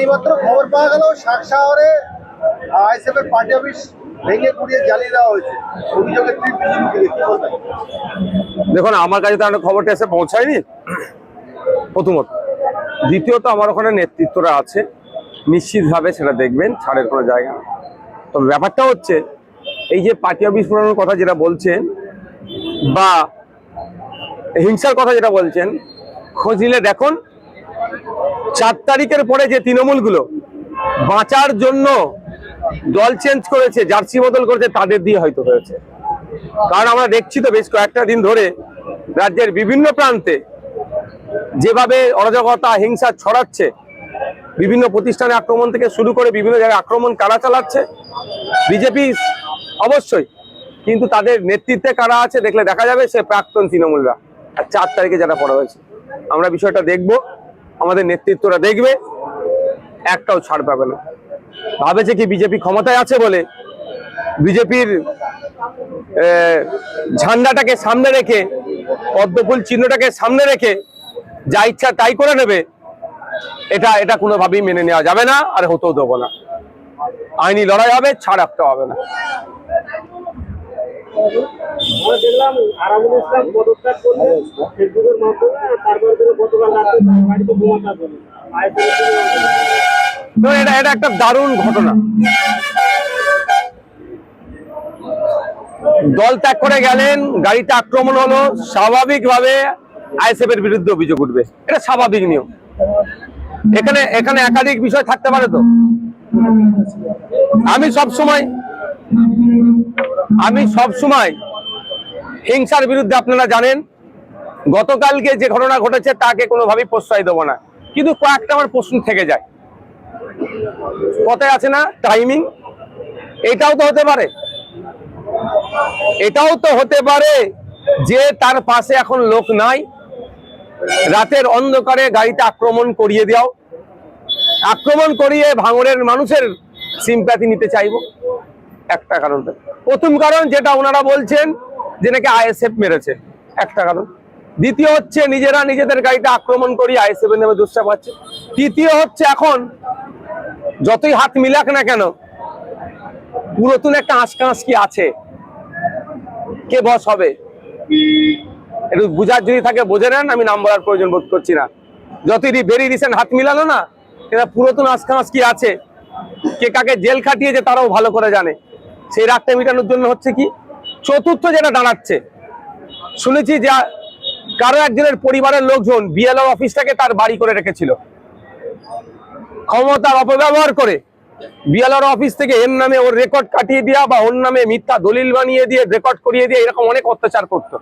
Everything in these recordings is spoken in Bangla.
এইমাত্র খবর পাওয়া গেল শাকশাহরে আইএসএফের পার্টি অফিস ভেঙে পুড়িয়ে জ্বালিয়ে দেওয়া হয়েছে। অভিযোগের কি বলবেন? দেখুন, আমার কাছে তো একটা খবরটা এসে পৌঁছায়নি, প্রথমত। দ্বিতীয়ত, আমার ওখানে নেতৃত্বরা আছে, নিশ্চিতভাবে সেটা দেখবেন, ছাড়ের কোনো জায়গা না। তবে ব্যাপারটা হচ্ছে, এই যে পার্টি অফিস পুরানোর কথা যেটা বলছেন বা হিংসার কথা যেটা বলছেন, খোঁজ নিলে দেখুন 4 তারিখের পরে যে তৃণমূলগুলো বাঁচার জন্য দল চেঞ্জ করেছে, জার্সি বদল করেছে, তাদের দিয়ে হয়তো হয়েছে। কারণ আমরা দেখছি তো বেশ কয়েকটা দিন ধরে রাজ্যের বিভিন্ন প্রান্তে যেভাবে অরাজকতা হিংসা ছড়াচ্ছে, বিভিন্ন প্রতিষ্ঠানে আক্রমণ থেকে শুরু করে বিভিন্ন জায়গায় আক্রমণ কারা চালাচ্ছে, বিজেপি অবশ্যই, কিন্তু তাদের নেতৃত্বে কারা আছে দেখলে দেখা যাবে সে প্রাক্তন তৃণমূলরা। আর 4 তারিখে যারা পড়া হয়েছে, আমরা বিষয়টা দেখব, আমাদের নেতৃত্বরা দেখবে, একটাও ছাড় পাবে না। ভাবেছে কি বিজেপি ক্ষমতায় আছে বলে বিজেপির ঝান্ডাটাকে সামনে রেখে, পদ্মফুল চিহ্নটাকে সামনে রেখে যা ইচ্ছা তাই করে নেবে, এটা কোনোভাবেই মেনে নেওয়া যাবে না, আর হতেও দেবো না। আইনি লড়াই হবে, ছাড় একটা হবে না। এটা একটা দারুণ ঘটনা। দল ত্যাগ করে গেলেন, গাড়িতে আক্রমণ হলো, স্বাভাবিকভাবে আইএসএফ এর বিরুদ্ধে অভিযোগ উঠবে, এটা স্বাভাবিক নিয়ম। এখানে একাধিক বিষয় থাকতে পারে। তো আমি সব সময় হিংসার বিরুদ্ধে, আপনারা জানেন গতকালকে যে ঘটনা ঘটেছে তাকে কোনোভাবেই প্রশ্রয় দেবো না, কিন্তু কয়েকটা আমার প্রশ্ন থেকে যায়। কথায় আছে না, টাইমিং। এটাও তো হতে পারে যে তার পাশে এখন লোক নাই, রাতের অন্ধকারে গাড়িতে আক্রমণ করিয়ে দাও, আক্রমণ করিয়ে ভাঙড়ের মানুষের সিম্প্যাথি নিতে চাইবো, একটা কারণ। প্রথম কারণ যেটা ওনারা বলছেন যে নাকি আইএসএফ মেরেছে, একটা কারণ। দ্বিতীয় হচ্ছে নিজেরা নিজেদের গাড়িতে আক্রমণ করি আইএসএফ এর নামে দুষ্টা পাচ্ছে। তৃতীয় হচ্ছে এখন যতই হাত মিলাক না কেন, পুরাতন একটা আঁচকাঁচ কি আছে, কে বস হবে একটু বুঝার যদি থাকে বোঝে নেন, আমি নাম বলার প্রয়োজন বোধ করছি না। যতই ভেরি রিসেন্ট হাত মিলানো না, এটা পুরাতন আঁচকাঁচ কি আছে, কে কাকে জেল খাটিয়েছে তারাও ভালো করে জানে। সেই রাগটা মেটানোর জন্য হচ্ছে কি, চতুর্থ যেটা দাঁড়াচ্ছে, শুনেছি যে কারো একজনের পরিবারের লোকজন বিএলও অফিসটাকে তার বাড়ি করে রেখেছিল, ক্ষমতার অপব্যবহার করে বিএলআর অফিস থেকে এর নামে ওর রেকর্ড কাটিয়ে দেওয়া বা ওর নামে মিথ্যা দলিল বানিয়ে দিয়ে রেকর্ড করিয়ে দিয়ে এরকম অনেক অত্যাচার করতো।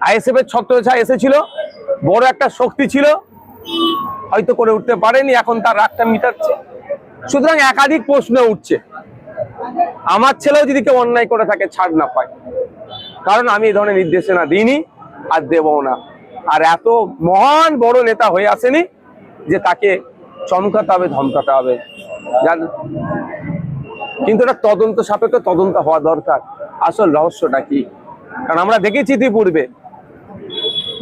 আইএসএফ এর ছত্রছায়া এসেছিল, বড় একটা শক্তি ছিল, হয়তো করে উঠতে পারেনি, এখন তার রাগটা মিটাচ্ছে। সুতরাং একাধিক প্রশ্ন উঠছে, আমার ছেলেও যদি কেউ অন্যায় করে থাকে ছাড় না পায়, কারণ আমি এই ধরনের নির্দেশনা দিইনি আর দেবও না। আর এত মহান বড় নেতা হয়ে আসেনি যে তাকে চমকাতে হবে, ধমকাতে হবে, জানেন। কিন্তু এটা তদন্ত সাপেক্ষ তদন্ত হওয়া দরকার, আসল রহস্যটা কি। কারণ আমরা দেখেছি ইতিপূর্বে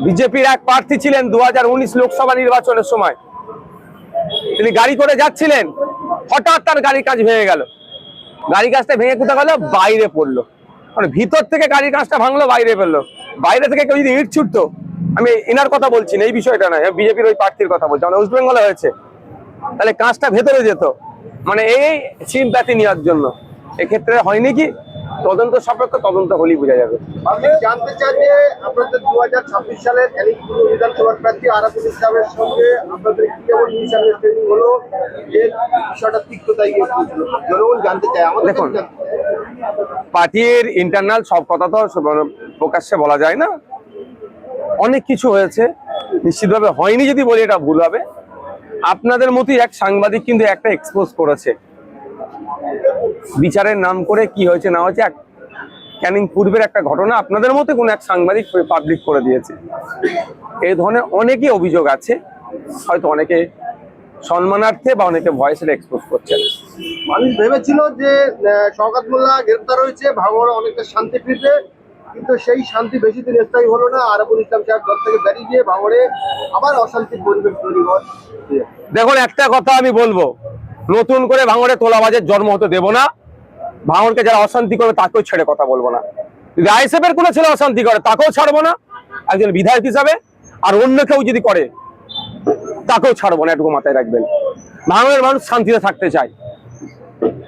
বিজেপির এক প্রার্থী ছিলেন 2019 লোকসভা নির্বাচনের সময়, তিনি গাড়ি করে যাচ্ছিলেন, হঠাৎ তার গাড়ির কাজ ভেঙে গেল। গাড়ির কাজটা ভেঙে কোথায় গেল, বাইরে পড়লো। মানে ভিতর থেকে গাড়ির কাজটা ভাঙলো, বাইরে ফেললো। বাইরে থেকে কেউ যদি ইট ছুটতো, আমি এনার কথা বলছি না, এই বিষয়টা নয়, বিজেপির ওই প্রার্থীর কথা বলছি, মানে ওয়েস্ট বেঙ্গলে হয়েছে, তাহলে কাজটা ভেতরে যেত, মানে এই সিম্প্যাথি নেওয়ার জন্য। এক্ষেত্রে হয়নি কি, তদন্ত সাপেক্ষ তদন্ত হলেই বোঝা যাবে। আমি জানতে চাই যে আপনাদের 2026 সালের বিধানসভার প্রার্থী আরাবুল ইসলামের সঙ্গে আপনাদের কি কেমন মিসআন্ডারস্ট্যান্ডিং হলো, যে বিষয়টা তিক্ততায় গিয়ে পৌঁছল, জনগণ জানতে চায়। আমাদের দেখুন, পার্টির ইন্টারনাল সব কথা তো প্রকাশ্যে বলা যায় না, অনেক কিছু হয়েছে, নিশ্চিতভাবে হয়নি যদি বলি এটা ভুল হবে। আপনাদের মতোই এক সাংবাদিক কিন্তু একটা এক্সপোজ করেছে, বিচারের নাম করে কি হয়েছে না হয়েছে, ক্যানিং পূর্বের একটা ঘটনা আপনাদের মতো কোন এক সাংবাদিক পাবলিক করে দিয়েছে। এই ধরনের অনেকই অভিযোগ আছে, হয়তো অনেকে সম্মানার্থে বা অনেকে ভয়েসের এক্সপোজ করছে। মানুষ ভেবেছিল যে শওকত মোল্লা গ্রেফতার হয়েছে, ভাঙড়ে অনেকটা শান্তি ফিরবে, কিন্তু সেই শান্তি বেশি দিন স্থায়ী হলো না। আরাবুল ইসলাম সাহেব দল থেকে বেরিয়ে গিয়ে ভাঙড়ে আবার অশান্তির পরিবেশ তৈরি হয়। দেখুন একটা কথা আমি বলবো, নতুন করে ভাঙড়ে তোলাবাজের জন্ম হতে দেব না। ভাঙড়কে যারা অশান্তি করবে তাকেও ছেড়ে কথা বলবো না। যদি আইএসএফ এর কোনো ছেলে অশান্তি করে তাকেও ছাড়বো না একজন বিধায়ক হিসাবে, আর অন্য কেউ যদি করে তাকেও ছাড়বো না, এটুকু মাথায় রাখবেন। ভাঙড়ের মানুষ শান্তিতে থাকতে চায়,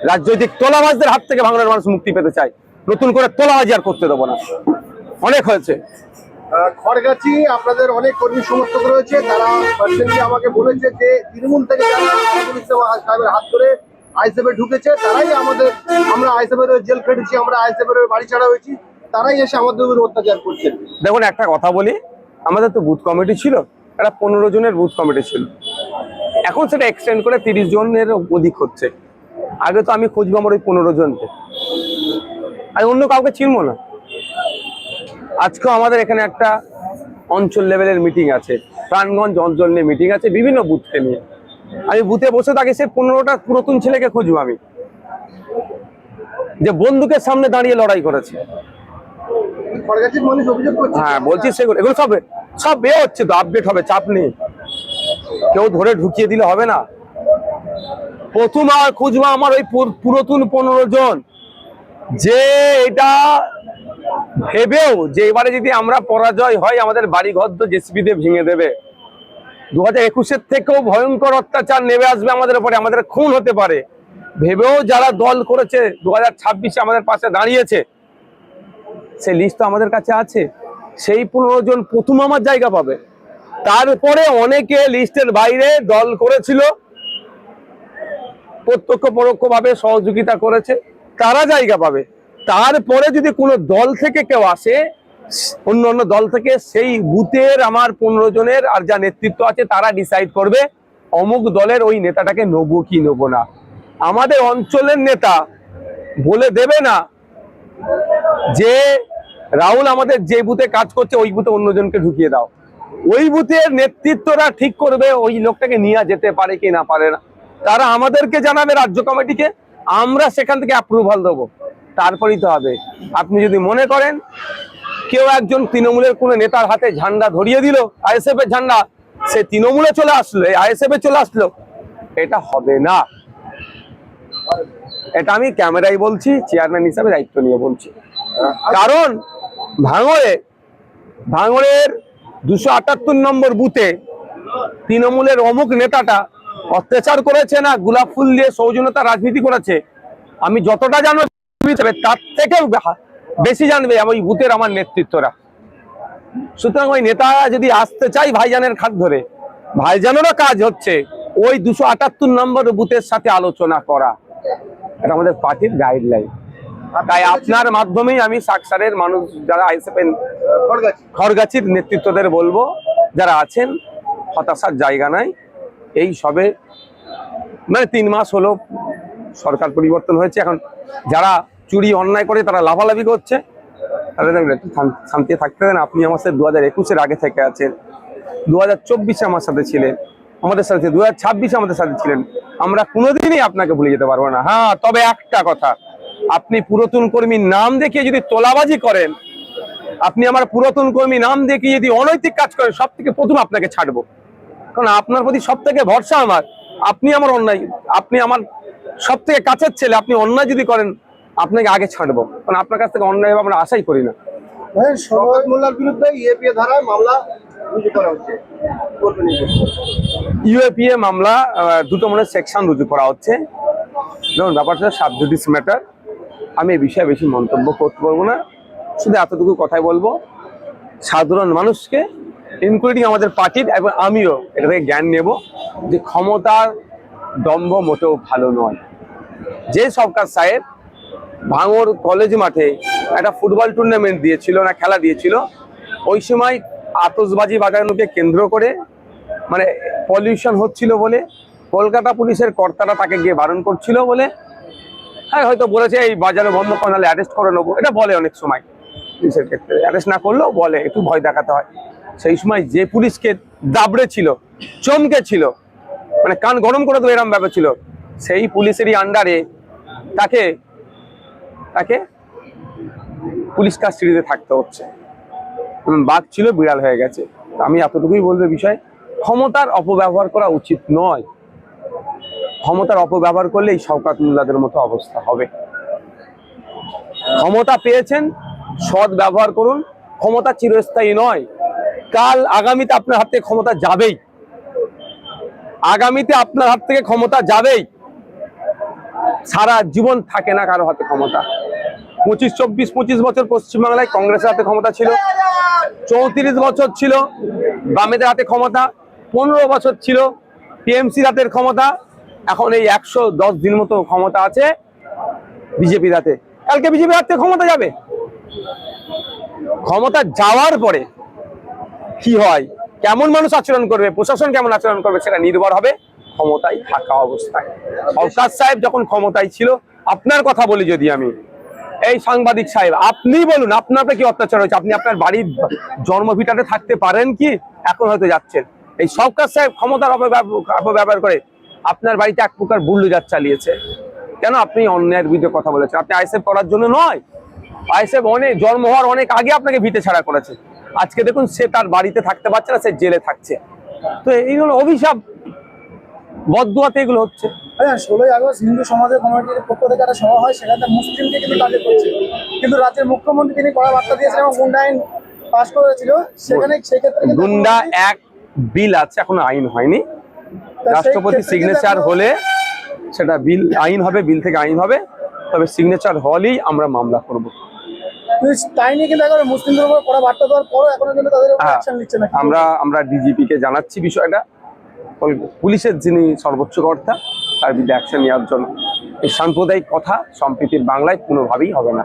রাজনৈতিক তোলাবাজদের হাত থেকে ভাঙড়ের মানুষ মুক্তি পেতে চায়। নতুন করে তোলাবাজি আর করতে দেবো না, অনেক হয়েছে। খড়গাছি আপনাদের অনেক কর্মী সমর্থক রয়েছে, তারা পার্সেন্টলি আমাকে বলেছে যে তৃণমূল থেকে যারা আরাবুল ইসলাম সাহেবের হাত ধরে আইএসএফে ঢুকেছে তারাই আমরা আইএসএফের জেল খেটেছি, আমরা আইএসএফের বাড়ি ছাড়া হয়েছি, তারাই এসে আমাদের উপর অত্যাচার করছেন। দেখুন একটা কথা বলি, আমাদের তো বুথ কমিটি ছিল, একটা 15 জনের বুথ কমিটি ছিল, এখন সেটা এক্সটেন্ড করে 30 জনের অধিক হচ্ছে। আগে তো আমি খুঁজবো আমার ওই 15 জনকে, আমি অন্য কাউকে চিনবো না। আজকেও আমাদের এখানে একটা অঞ্চল লেভেলের মিটিং আছে, প্রাণগঞ্জ অঞ্চল নিয়ে মিটিং আছে, বিভিন্ন বুথকে নিয়ে। আমি বুথে বসে থাকি, সে 15টা নতুন ছেলেকে খুঁজবো আমি, যে বন্দুকের সামনে দাঁড়িয়ে লড়াই করেছে। খড়গাছির মানুষ অভিযোগ করছে। হ্যাঁ বলছি, সেগুলো এগুলো সব এ হচ্ছে তো, আপডেট হবে, চাপ নেই, কেউ ধরে ঢুকিয়ে দিলে হবে না। প্রথম আর খুঁজবো আমার ওই পুরাতন 15 জন, যে এটা ভেবেও যে এবারে যদি আমরা পরাজয় হয় আমাদের বাড়ি ঘর তো জেসিবি দিয়ে ভেঙে দেবে। 2021-এর থেকেও ভয়ঙ্কর অত্যাচার নেমে আসবে আমাদের উপরে, আমাদের খুন হতে পারে ভেবেও যারা দল করেছে 2026-এ আমাদের পাশে দাঁড়িয়েছে, সেই লিস্ট তো আমাদের কাছে আছে। সেই 15 জন প্রথম আমার জায়গা পাবে। তারপরে অনেকে লিস্টের বাইরে দল করেছিল, প্রত্যক্ষ পরোক্ষ ভাবে সহযোগিতা করেছে, তারা জায়গা পাবে। তারপরে যদি কোনো দল থেকে কেউ আসে, অন্য দল থেকে, সেই বুথের আমার 15 জনের আর যা নেতৃত্ব আছে তারা ডিসাইড করবে অমুক দলের ওই নেতাটাকে নেবো কি নেবো না। আমাদের অঞ্চলের নেতা বলে দেবে না যে রাহুল আমাদের যে বুথে কাজ করছে ওই বুথে অন্যজনকে ঢুকিয়ে দাও। ওই বুথের নেতৃত্বরা ঠিক করবে ওই লোকটাকে নিয়ে যেতে পারে কি না পারে না, তারা আমাদেরকে জানাবে, রাজ্য কমিটিকে, আমরা সেখান থেকে অ্যাপ্রুভাল দেবো, তারপরেই তো হবে। আপনি যদি মনে করেন কেউ একজন তৃণমূলের কোনো নেতার হাতে ঝান্ডা ধরিয়ে দিল, আইএসএফ এর ঝান্ডা, সে তৃণমূলে চলে আসলো, আইএসএফ এ চলে আসলো, এটা হবে না। এটা আমি ক্যামেরায় বলছি, চেয়ারম্যান হিসাবে দায়িত্ব নিয়ে বলছি। কারণ ভাঙড়ের 278 নম্বর বুথে তৃণমূলের অমুক নেতাটা অত্যাচার করেছে না, গোলাপ ফুল দিয়ে সৌজন্যতা রাজনীতি করেছে, আমি যতটা জানো তার থেকেও বেশি জানবে ওই বুথের আমার নেতৃত্বরা। সুতরাং ওই নেতা যদি আসতে চাই ভাইজানের খাত ধরে, ভাইজানেরও কাজ হচ্ছে ওই 278 নম্বর বুথের সাথে আলোচনা করা, এটা আমাদের পার্টির গাইডলাইন। তাই আপনার মাধ্যমেই আমি সাকসারের মানুষ যারা আইএসএফ খড়গাছির নেতৃত্বদের বলবো, যারা আছেন হতাশার জায়গা নাই। এই সবে 3 মাস হলো সরকার পরিবর্তন হয়েছে, এখন যারা চুরি অন্যায় করে তারা লাফালাফি করছে, তাদের একটু শান্তিতে থাকতে দেন। আপনি আমার সাথে 2021-এর আগে থেকে আছেন, 2024-এ আমার সাথে ছিলেন, আমাদের সাথে 2026-এ আমাদের সাথে ছিলেন, আমরা কোনোদিনই আপনাকে ভুলে যেতে পারবো না। হ্যাঁ, তবে একটা কথা, আপনি পুরাতন কর্মীর নাম দেখিয়ে যদি তোলাবাজি করেন, আপনি আমার পুরাতন কর্মী নাম দেখিয়ে যদি অনৈতিক কাজ করেন, সব থেকে প্রথম আপনাকে ছাড়বো, কারণ আপনার প্রতি সব থেকে ভরসা আমার। আপনি আমার অন্যায়, আপনি আমার সব থেকে কাছের ছেলে, আপনি অন্যায় যদি করেন আপনাকে আগে ছাড়বো, কারণ আপনার কাছ থেকে অন্যায় আমরা আশাই করি না। শওকত মোল্লার বিরুদ্ধে ইউএপিএ ধারায় মামলা রুজু করা হচ্ছে, ইউএপিএ মামলা 2টো মনে সেকশন রুজু করা হচ্ছে। দেখুন, ব্যাপারটা সাবজুডিস ম্যাটার, আমি এই বিষয়ে বেশি মন্তব্য করতে পারবো না। শুধু এতটুকু কথাই বলবো, সাধারণ মানুষকে ইনক্লুডিং আমাদের পার্টির এবং আমিও এটা থেকে জ্ঞান নেব যে ক্ষমতার দম্ভ মোটেও ভালো নয়। যে সরকার সাহেব ভাঙড় কলেজ মাঠে একটা ফুটবল টুর্নামেন্ট দিয়েছিল না, খেলা দিয়েছিল, ওই সময় আতশবাজি বাজানোকে কেন্দ্র করে মানে পলিউশন হচ্ছিল বলে কলকাতা পুলিশের কর্তারা তাকে গিয়ে বারণ করছিল বলে, হ্যাঁ হয়তো বলেছে এই বাজানো বন্ধ করে নাহলে অ্যারেস্ট করে নেবো, এটা বলে অনেক সময় পুলিশের ক্ষেত্রে, অ্যারেস্ট না করলেও বলে একটু ভয় দেখাতে হয়। সেই সময় যে পুলিশকে দাবড়ে ছিল, চমকে ছিল, মানে কান গরম করে দেবে এরম ব্যাপার ছিল, সেই পুলিশেরই আন্ডারে তাকে পুলিশ কাস্টডিতে থাকতে হচ্ছে। বাঘ ছিল বিড়াল হয়ে গেছে। আমি এতটুকুই বলবো, বিষয় ক্ষমতার অপব্যবহার করা উচিত নয়। ক্ষমতার অপব্যবহার করলে এই শওকত মোল্লাদের মতো অবস্থা হবে। ক্ষমতা পেয়েছেন, সৎ ব্যবহার করুন। ক্ষমতা চিরস্থায়ী নয়, কাল আগামীতে আপনার হাত থেকে ক্ষমতা যাবেই, আগামীতে আপনার হাত থেকে ক্ষমতা যাবেই। সারা জীবন থাকে না কারো হাতে ক্ষমতা। 25 বছর পশ্চিমবাংলায় কংগ্রেসের হাতে ক্ষমতা ছিল, 34 বছর ছিল বামেদের হাতে ক্ষমতা, 15 বছর ছিল টিএমসির হাতের ক্ষমতা, এখন এই 110 দিন মতো ক্ষমতা আছে বিজেপির হাতে। কালকে বিজেপির হাতে ক্ষমতা যাবে। ক্ষমতা যাওয়ার পরে কি হয়, কেমন মানুষ আচরণ করবে, প্রশাসন কেমন আচরণ করবে, সেটা নির্ভর হবে ক্ষমতায় থাকা অবস্থায়। সরকার সাহেব যখন ক্ষমতায় ছিল, আপনার কথা বলি যদি আমি, এই সাংবাদিক সাহেব আপনি বলুন আপনার কি অত্যাচার হয়েছে? আপনি আপনার বাড়ির জন্মভিটাতে থাকতে পারেন কি? এখন হয়তো যাচ্ছেন। এই সরকার সাহেব ক্ষমতার অপব্যবহার করে আপনার বাড়িতে এক প্রকার বুল্ডোজার চালিয়েছে। কেন? আপনি অন্যায়ের বিরুদ্ধে কথা বলেছেন। আপনি আইএসএফ করার জন্য নয়, আইএসএফ অনেক জন্ম হওয়ার অনেক আগে আপনাকে ভিটে ছাড়া করেছে। আজকে দেখুন সে তার বাড়িতে থাকতে পারছে না, সে জেলে থাকছে। তো এইগুলো অভিশাপ, বদদুয়াতে এগুলো হচ্ছে। 16ই আগস্ট হিন্দু সমাজের কমিটির পক্ষ থেকে একটা সভা হয়, সেখানে মুসলিমকে কিন্তু টার্গেট করছে, কিন্তু রাজ্যের মুখ্যমন্ত্রী তিনি কড়া বার্তা দিয়েছেন এবং গুন্ডা আইন পাশ করেছিল। সেখানে সেক্ষেত্রে গুন্ডা এক বিল আছে, এখনো আইন হয়নি। রাষ্ট্রপতি সিগনেচার হলে সেটা বিল আইন হবে, বিল থেকে আইন হবে, তবে সিগনেচার হলেই আমরা মামলা করব। তাই নিয়ে কিন্তু এখন মুসলিমদের উপর কড়া বার্তা দেওয়ার পরও এখনো কিন্তু তাদের উপর অ্যাকশন নিচ্ছে না। আমরা ডিজিপি কে জানাচ্ছি বিষয়টা, পুলিশের যিনি সর্বোচ্চ কর্তা তার বিরুদ্ধে অ্যাকশন নেওয়ার জন্য। এই সাম্প্রদায়িক কথা সম্প্রীতির বাংলায় কোনোভাবেই হবে না।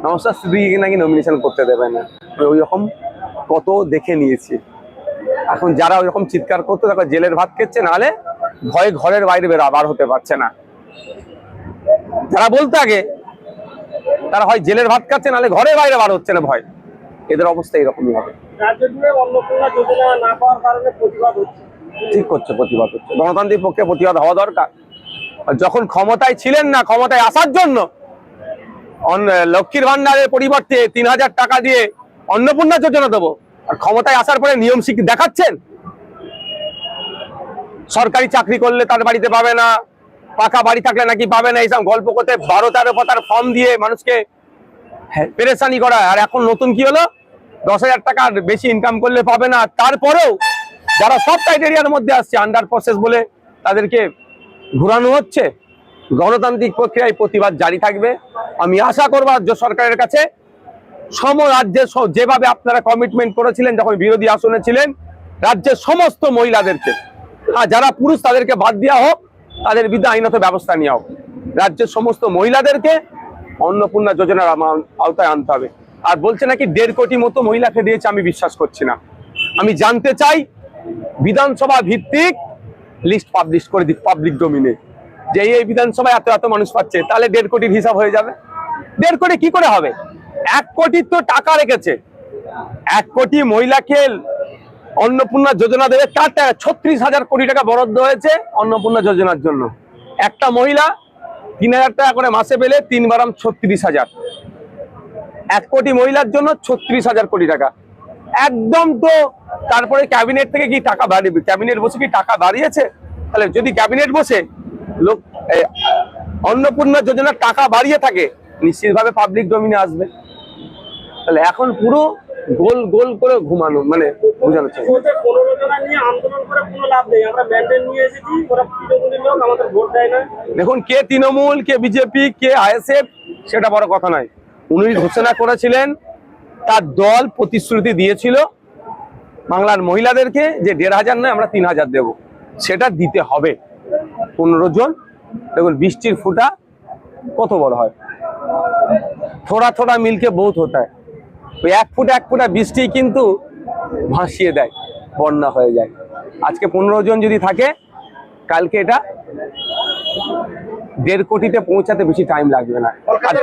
নওশাদ সিদ্দিকীকে নাকি নমিনেশন করতে দেবে না, ওই রকম কত দেখে নিয়েছি। এখন যারা ওই রকম চিৎকার করতে, তারপর জেলের ভাত খেচ্ছে, নাহলে ভয়ে ঘরের বাইরে বার হতে পারছে না। যারা বলতে আগে তারা হয় জেলের ভাত খাচ্ছে, নাহলে ঘরের বাইরে বার হচ্ছে না ভয়। এদের অবস্থা এরকমই হবে। ঠিক করছে, প্রতিবাদ হচ্ছে, গণতান্ত্রিক পক্ষে প্রতিবাদ হওয়া দরকার। যখন ক্ষমতায় ছিলেন না, ক্ষমতায় আসার জন্য লক্ষ্মীর ভান্ডারের পরিবর্তে 3000 টাকা দিয়ে অন্নপূর্ণা যোজনা দেবো, আর ক্ষমতায় আসার পরে নিয়ম শিখে দেখাচ্ছেন। সরকারি চাকরি করলে তার বাড়িতে পাবে না, পাকা বাড়ি থাকলে নাকি পাবে না, এইসব গল্প করতে 12-13 পাতার ফর্ম দিয়ে মানুষকে পেরেশানি করা। আর এখন নতুন কি হলো, 10,000 টাকা বেশি ইনকাম করলে পাবে না। তারপরেও যারা সব ক্রাইটেরিয়ার মধ্যে আসছে, আন্ডার প্রসেস বলে তাদেরকে ঘুরানো হচ্ছে। গণতান্ত্রিক প্রক্রিয়ায় প্রতিবাদ জারি থাকবে। আমি আশা করব রাজ্য সরকারের কাছে, রাজ্যে যেভাবে আপনারা কমিটমেন্ট করেছিলেন যখন বিরোধী আসনে ছিলেন, রাজ্যের সমস্ত মহিলাদেরকে, যারা পুরুষ তাদেরকে বাদ দেওয়া হোক, তাদের বিরুদ্ধে আইনত ব্যবস্থা নেওয়া হোক। রাজ্যের সমস্ত মহিলাদেরকে অন্নপূর্ণা যোজনার আওতায় আনতে হবে। আর বলছে নাকি 1.5 কোটি মতো মহিলাকে দিয়েছে, আমি বিশ্বাস করছি না। আমি জানতে চাই বিধানসভা ভিত্তিক লিস্ট পাবলিশ করে দিক পাবলিক ডোমিনে, যে এই বিধানসভায় এত মানুষ পাচ্ছে, তাহলে 1.5 কোটির হিসাব হয়ে যাবে। 1.5 কোটি কি করে হবে? 1 কোটির তো টাকা রেখেছে। 1 কোটি মহিলাকে অন্নপূর্ণা যোজনা দেবে, তার 36,000 কোটি টাকা বরাদ্দ হয়েছে অন্নপূর্ণা যোজনার জন্য। একটা মহিলা 3,000 টাকা করে মাসে পেলে 3 বারাম 36,000। 1 কোটি মহিলার জন্য 36,000 কোটি টাকা একদম। তো তারপরে ক্যাবিনেট থেকে কি টাকা বাড়িয়ে, ক্যাবিনেট বসে কি টাকা বাড়িয়েছে? তাহলে যদি ক্যাবিনেট বসে লোক অন্নপূর্ণা যোজনার টাকা বাড়িয়ে থাকে, নিশ্চিতভাবে পাবলিক ডোমিনে আসবে। তাহলে এখন পুরো গোল গোল করে ঘুমানো, মানে বোঝানো চাই। দেখুন, কে তৃণমূল, কে বিজেপি, কে আইএসএফ, সেটা বড় কথা নয়। উনি ঘোষণা করেছিলেন, তার দল প্রতিশ্রুতি দিয়েছিল বাংলার মহিলাদেরকে যে 1,500 নয়, আমরা 3,000 দেব। সেটা দিতে হবে। 15 জন। দেখুন বৃষ্টির ফুটা কত বড় হয়, থোড়া থোড়া মিলকে বহুত হতা হয়। ওই 1 ফুটা বৃষ্টি কিন্তু ভাসিয়ে দেয়, বন্যা হয়ে যায়। আজকে 15 জন যদি থাকে, কালকে এটা 1.5 কোটিতে পৌঁছাতে বেশি টাইম লাগবে না। আর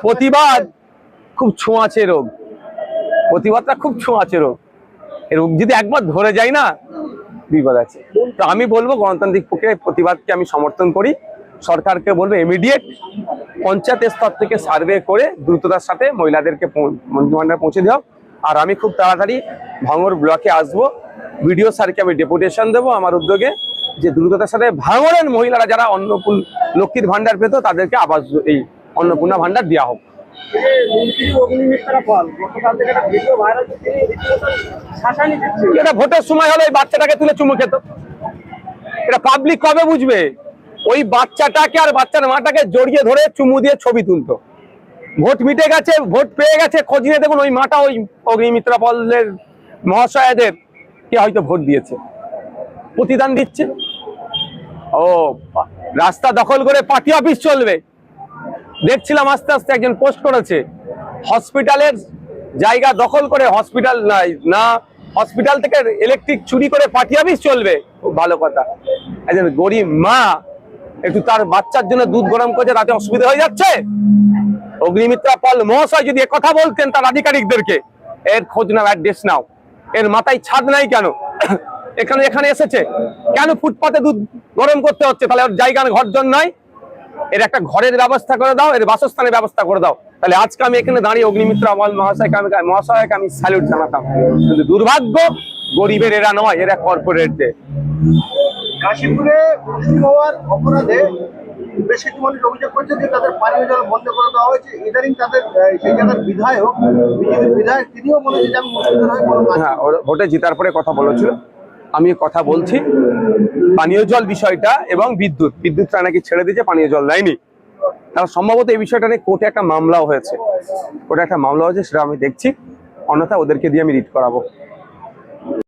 প্রতিবাদ খুব ছোঁয়াচে রোগ, প্রতিবাদটা খুব ছোঁয়াচে রোগ। এই রোগ যদি একবার ধরে যায় না, বিপদ আছে। তো আমি বলবো গণতান্ত্রিক প্রক্রিয়ায় প্রতিবাদকে আমি সমর্থন করি। সরকারকে বলবো ইমিডিয়েট পঞ্চায়েত স্তর থেকে সার্ভে করে দ্রুততার সাথে মহিলাদেরকে মন্ত্রিমণ্ডলে পৌঁছে দেওয়া। আর আমি খুব তাড়াতাড়ি ভাঙড় ব্লকে আসবো, বিডিও স্যারকে আমি ডেপুটেশন দেবো আমার উদ্যোগে, যে দ্রুততার সাথে ভাঙড়ের মহিলারা যারা অন্নপূর্ণ লক্ষ্মীর ভান্ডার পেত তাদেরকে আবাস এই অন্নপূর্ণা ভান্ডার দেওয়া হোক। এটা ভোটের সময় হলে এই বাচ্চাটাকে তুলে চুমু খেত। এটা পাবলিক কবে বুঝবে? ওই বাচ্চাটাকে আর বাচ্চার মাটাকে জড়িয়ে ধরে চুমু দিয়ে ছবি তুলতো। ভোট মিটে গেছে, ভোট পেয়ে গেছে, খোঁজ নিয়ে দেখুন ওই মাটা ওই অগ্নিমিত্রা পলের মহাশয়দের কে হয়তো ভোট দিয়েছে, প্রতিদান দিচ্ছে। ও রাস্তা দখল করে পার্টি অফিস চলবে। দেখছিলাম আস্তে আস্তে একজন পোস্ট করেছে হসপিটালের জায়গা দখল করে হসপিটাল না হসপিটাল থেকে ইলেকট্রিক চুরি করে পার্টি অফিস চলবে। খুব ভালো কথা। একজন গরিব মা একটু তার বাচ্চার জন্য দুধ গরম করছে, তাতে অসুবিধা হয়ে যাচ্ছে। অগ্নিমিত্রা পল মহাশয় যদি কথা বলতেন তার আধিকারিকদেরকে, এর খোঁজ নাও, অ্যাড্রেস নাও, এর মাথায় ছাদ নাই কেন, এখানে এসেছে কেন, ফুটপাতে দুধ গরম করতে হচ্ছে, তাহলে ওর জায়গা ঘর জন্য নয়, এর একটা ঘরের ব্যবস্থা করে দাও, এর বাসস্থানের ব্যবস্থা করে দাও। তাহলে আজকে আমি এখানে দাঁড়িয়ে অগ্নিমিত্রা পল মহাশয়কে আমি স্যালুট জানাতাম। কিন্তু দুর্ভাগ্য গরিবের এরা নয়, এরা কর্পোরেটদের। কাশীপুরে মুসলিম হওয়ার অপরাধে বেশ কিছু মানুষ অভিযোগ করছে যে তাদের পানীয় জল বন্ধ করে দেওয়া হয়েছে। ইদানিং তাদের সেই জায়গার বিধায়ক, বিজেপির বিধায়ক, তিনিও বলেছেন যে আমি মুসলিমদের হয়ে কোনো কাজ। হ্যাঁ, ভোটে জেতার পরে কথা বলেছিল। আমি কথা বলছি পানীয় জল বিষয়টা এবং বিদ্যুৎটা নাকি ছেড়ে দিয়েছে, পানীয় জল দেয়নি। তাহলে সম্ভবত এই বিষয়টা নিয়ে কোর্টে একটা মামলাও হয়েছে, সেটা আমি দেখছি, অন্যথা ওদেরকে দিয়ে আমি রিট করাবো।